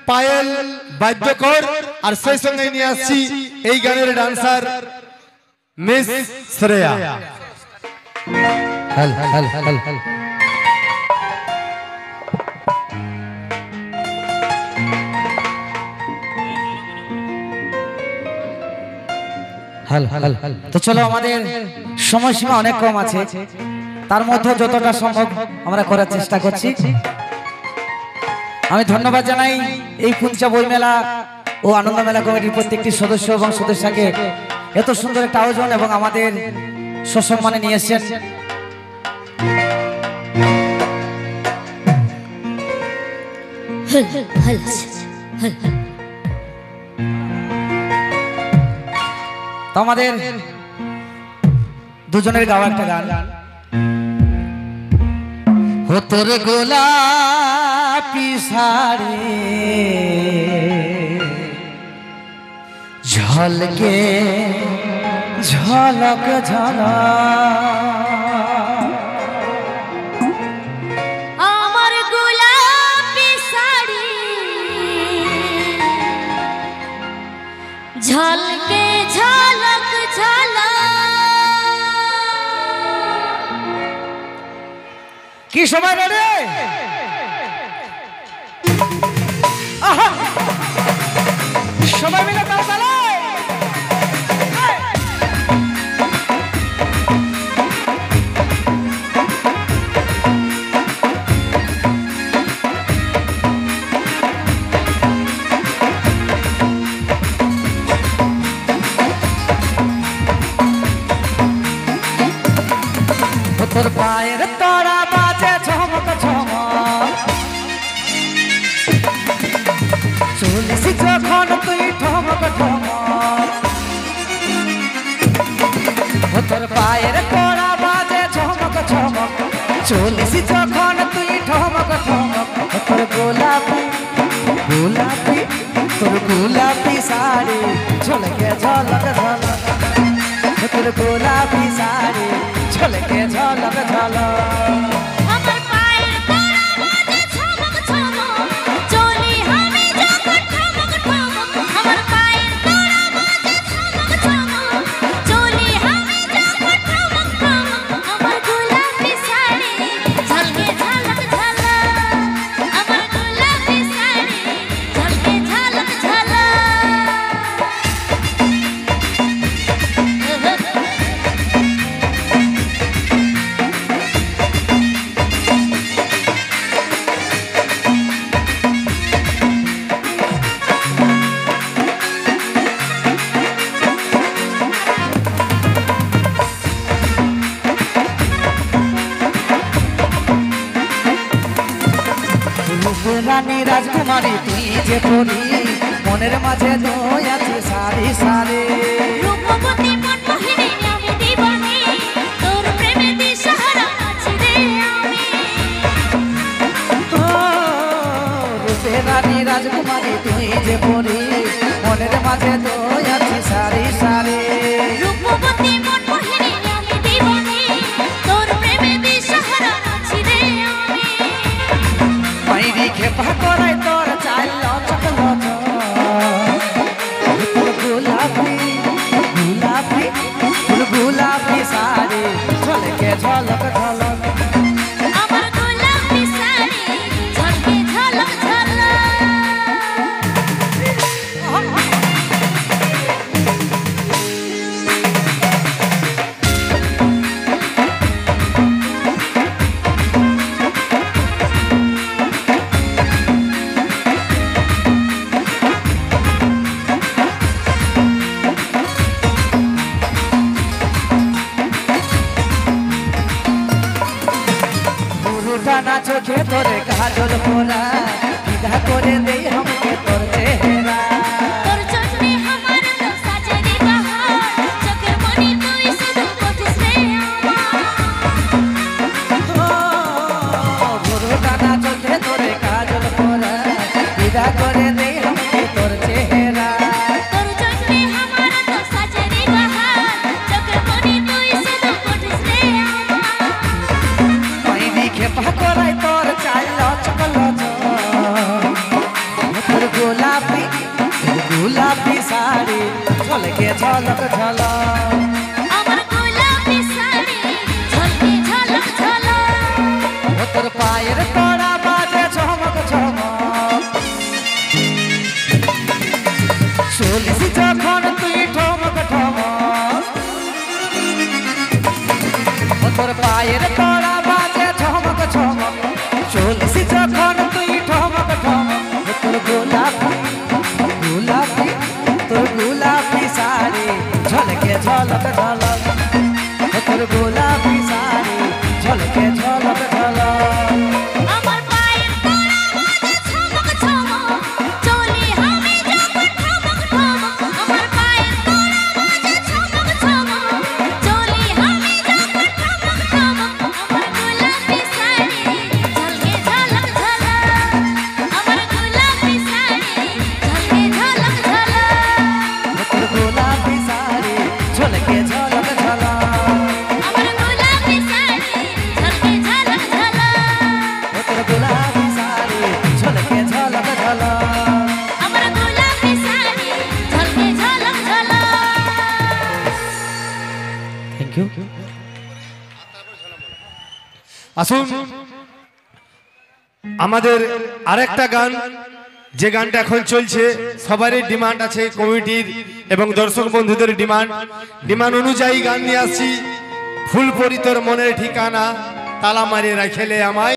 পায়েল বাদ্যকর আর সেই সঙ্গে নিয়ে আসছি এই গানের ডান্সার মিস শ্রেয়া। হল হল হল হল তো চলো, আমাদের সময়সীমা অনেক কম আছে, তার মধ্যে যতটা সম্ভব আমরা করার চেষ্টা করছি। আমি ধন্যবাদ জানাই এই পুঞ্চা বইমেলা ও আনন্দ মেলা কমিটির প্রত্যেকটি সদস্য এবং সদস্যকে এত সুন্দর একটা আয়োজন এবং আমাদের সসম্মানে নিয়ে এসেছেন। তো আমাদের দুজনের গাওয়া একটা গান, ও তোর গোলাপি শাড়ি ঝলকে ঝলক ঝলক, আমার গোলাপি শাড়ি ঝলকে ঝলক ঝলক। কি সময় রে সবাই মিলে তাও তালে তোর পায়ের তোরা বাজে ঝমক ঝমক, চলিস যখন তুই ঠমক ঠমক, তোর পায়ের তোরা বাজে ঝমক ঝমক, চলিস যখন তুই ঠমক ঠমক। তোর গোলাপি গোলাপি তোর গোলাপি শাড়ি ঝলকে ঝলক ঝলক, তোর গোলাপি শাড়ি ঝলকে ঝলক ঝলক। আমার পায়ের তোরা বাজে ঝমক ঝমক, চলি আমি যখন ঠমক ঠমক। আমার পায়ের তোরা বাজে ঝমক ঝমক, চলি আমি যখন ঠমক ঠমক। আমার গোলাপি শাড়ি ঝলকে ঝলক ঝলক, আমার গোলাপি শাড়ি ঝলকে ঝলক ঝলক। রানী রাজকুমারী তুই যে পড়ি, মনের মাঝে দই আছে সারি সারি। রূপবতী মনমোহিনী আমি দিবানি, তোর প্রেমে দিশাহারা আছি রে আমি। রূপে রানী রাজকুমারী তুই যে পড়ি, মনের মাঝে দই আছে সারি সারি। রূপবতী মনমোহিনী আমি দিবানি, তোর প্রেমে দিশাহারা আছি রে আমি। মাইরি খেপা করাই তোর চাল লচক লচক, তোর গোলাপি গোলাপি তোর গোলাপি শাড়ি ঝলকে ঝলক ঝলক। আমার গোলাপি শাড়ি ঝলকে ঝলক ঝলক। টানা চোখে তোরে কাজল পোড়া, বিধা করে দেই हमके তোর চেহারা। তোর জন্যে আমার তো সাজে রে বাহার, চোখের মনি তুই শুধু পথিস রে আমার। টানা চোখে তোরে কাজল পোড়া, বিধা করে দেই हमके তোর চেহারা। তোর জন্যে আমার তো সাজে রে বাহার, চোখের মনি তুই শুধু পথিস রে আমার। মাইরি খেপা করাই তোর চাল লচক লচক, তোর গোলাপি শাড়ি ঝলকে ঝলক ঝলক আমার গোলাপি শাড়ি ঝলকে ঝলক ঝলক ও তোর পায়ের তোড়া বাজে ঝমক ঝমক চলিস যখন তুই ঠমক ঠমক ও তোর পায়ের তোড়া বাজে ঝমক ঝমক চলিস যখন তুই ঠমক ঠমক ও তোর গোলাপি শাড়ি ঝলকে ঝলক ঝলক ও তোর গোলাপি শাড়ি ঝলকে ঝলক ঝলক আমার পায়ের তোড়া বাজে ঝমক ঝমক চলি আমি যখন ঠমক ঠমক আমার পায়ের তোড়া বাজে ঝমক ঝমক চলি আমি যখন ঠমক ঠমক আমার গোলাপি শাড়ি ঝলকে ঝলক ঝলক আমার গোলাপি শাড়ি ঝলকে ঝলক ঝলক তোর গোলাপি শাড়ি ঝলকে ঝলক ঝলক আমার গোলাপি শাড়ি ঝলকে ঝলক ঝলক তোর গোলাপি শাড়ি ঝলকে ঝলক ঝলক আমার গোলাপি শাড়ি ঝলকে ঝলক ঝলক থ্যাংক ইউ আসুন আমাদের আরেকটা গান, যে গানটা এখন চলছে সবারই ডিমান্ড আছে, কমিটির এবং দর্শক বন্ধুদের ডিমান্ড অনুযায়ী গান নিয়ে আসছি। ফুলপরি তোর মনের ঠিকানা, তালা মারিয়ে রাখেলে আমায়।